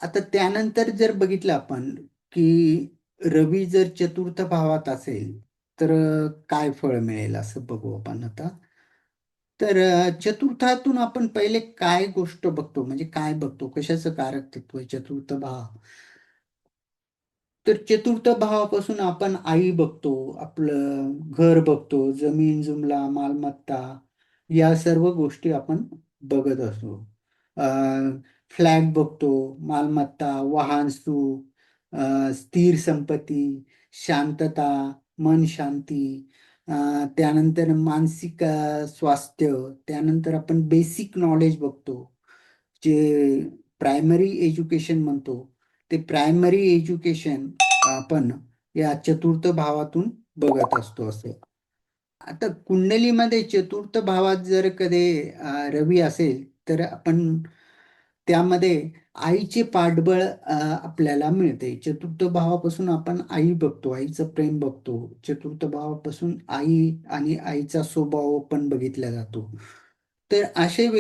आता त्यानंतर जर बघितलं आपण की रवी जर चतुर्थ भावात असेल तर काय फळ मिळेल असं बघू आपण आता. तर चतुर्थातून आपण पहिले काय गोष्ट बघतो, म्हणजे काय बघतो, कशाचं कारक तत्व आहे चतुर्थ भाव. तर चतुर्थ भावापासून आपण आई बघतो, आपलं घर बघतो, जमीन जुमला मालमत्ता, या सर्व गोष्टी आपण बघत असतो. फ्लॅट बघतो, मालमत्ता, वाहन सुख, स्थिर संपत्ती, शांतता, मन शांती, त्यानंतर मानसिक स्वास्थ्य. त्यानंतर आपण बेसिक नॉलेज बघतो, जे प्रायमरी एज्युकेशन म्हणतो. ते प्रायमरी एज्युकेशन आपण या चतुर्थ भावातून बघत असतो असं. आता कुंडलीमध्ये चतुर्थ भावात जर कधी रवी असेल तर आपण त्यामध्ये आईचे पाठबळ आपल्याला मिळते. चतुर्थ भावापासून आपण आई बघतो, आईचं प्रेम बघतो. चतुर्थ भावापासून आई आणि आईचा स्वभाव पण बघितला जातो. तर अशा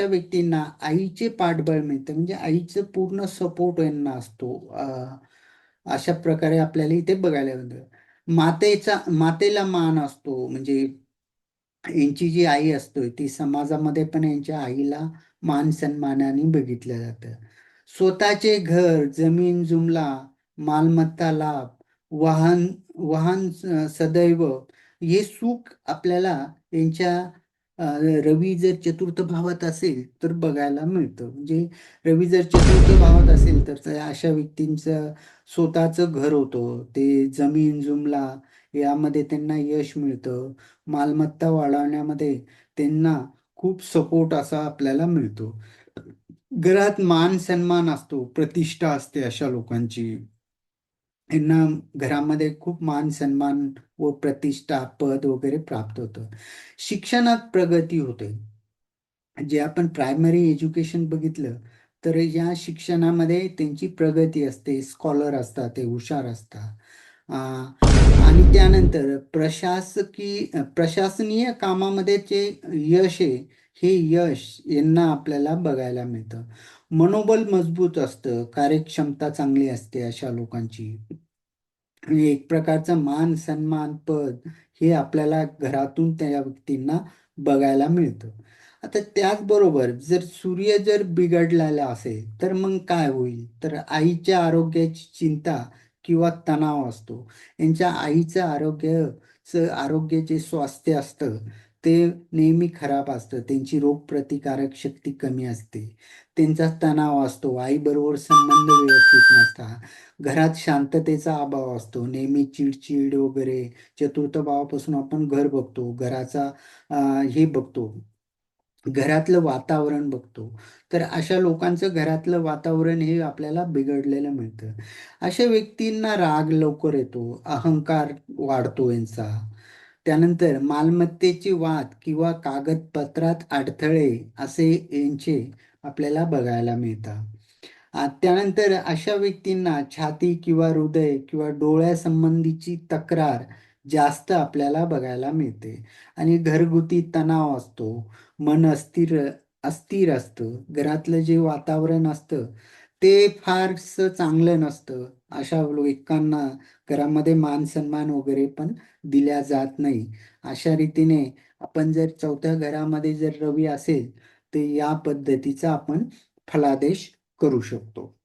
व्यक्तींना आईचे पाठबळ मिळतं, म्हणजे आईचं पूर्ण सपोर्ट यांना असतो. अशा प्रकारे आपल्याला इथे बघायला मिळतं. मातेला मान असतो, म्हणजे यांची जी आई असते ती समाजामध्ये पण यांच्या आईला मान सन्मानाने बघितलं जातं. स्वतःचे घर, जमीन जुमला, मालमत्ता लाभ, वाहन वाहन सदैव, हे सुख आपल्याला यांच्या अ, रवी जर चतुर्थ भावात असेल तर बघायला मिळतं. म्हणजे रवी जर चतुर्थ भावात असेल तर अशा व्यक्तींचं स्वतःचं घर होतं, ते जमीन जुमला यामध्ये त्यांना यश मिळतं, मालमत्ता वाढवण्यामध्ये त्यांना खूप सपोर्ट असा आपल्याला मिळतो. घरात मान सन्मान असतो, प्रतिष्ठा असते अशा लोकांची. यांना घरामध्ये खूप मान सन्मान व प्रतिष्ठा, पद वगैरे प्राप्त होतं. शिक्षणात प्रगती होते. जे आपण प्रायमरी एज्युकेशन बघितलं तर या शिक्षणामध्ये त्यांची प्रगती असते, स्कॉलर असतात, ते हुशार असतात. आणि त्यानंतर प्रशासनीय कामामध्ये जे यश आहे, हे यश यांना आपल्याला बघायला मिळतं. मनोबल मजबूत असतं, कार्यक्षमता चांगली असते अशा लोकांची. आणि एक प्रकारचं मान सन्मान पद हे आपल्याला घरातून त्या व्यक्तींना बघायला मिळतं. आता त्याचबरोबर जर सूर्य जर बिघडलेला असेल तर मग काय होईल, तर आईच्या आरोग्याची चिंता किंवा तणाव असतो. यांच्या आईचं आरोग्य जे स्वास्थ्य असतं ते नेहमी खराब असतं, त्यांची रोगप्रतिकारक शक्ती कमी असते, त्यांचा तणाव असतो, आईबरोबर संबंध व्यवस्थित नसतात, घरात शांततेचा अभाव असतो, नेहमी चिडचिड वगैरे. चतुर्थ भावापासून आपण घर बघतो, घराचा हे बघतो, घरातलं वातावरण बघतो. तर अशा लोकांचं घरातलं वातावरण हे आपल्याला बिघडलेलं मिळतं. अशा व्यक्तींना राग लवकर येतो, अहंकार वाढतो यांचा. त्यानंतर मालमत्तेचे वाद किंवा कागदपत्रात अडथळे असे यांचे आपल्याला बघायला मिळतात. त्यानंतर अशा व्यक्तींना छाती किंवा हृदय किंवा डोळ्यासंबंधीची तक्रार जास्त आपल्याला बघायला मिळते. आणि घरगुती तणाव असतो, मन अस्थिर असतं, घरातलं जे वातावरण असतं ते फारसं चांगलं नसतं. अशा लोकांना घरामध्ये मान सन्मान वगैरे पण दिल्या जात नाही. अशा रीतीने आपण जर चौथ्या घरामध्ये जर रवी असेल तर या पद्धतीचा आपण फलादेश करू शकतो.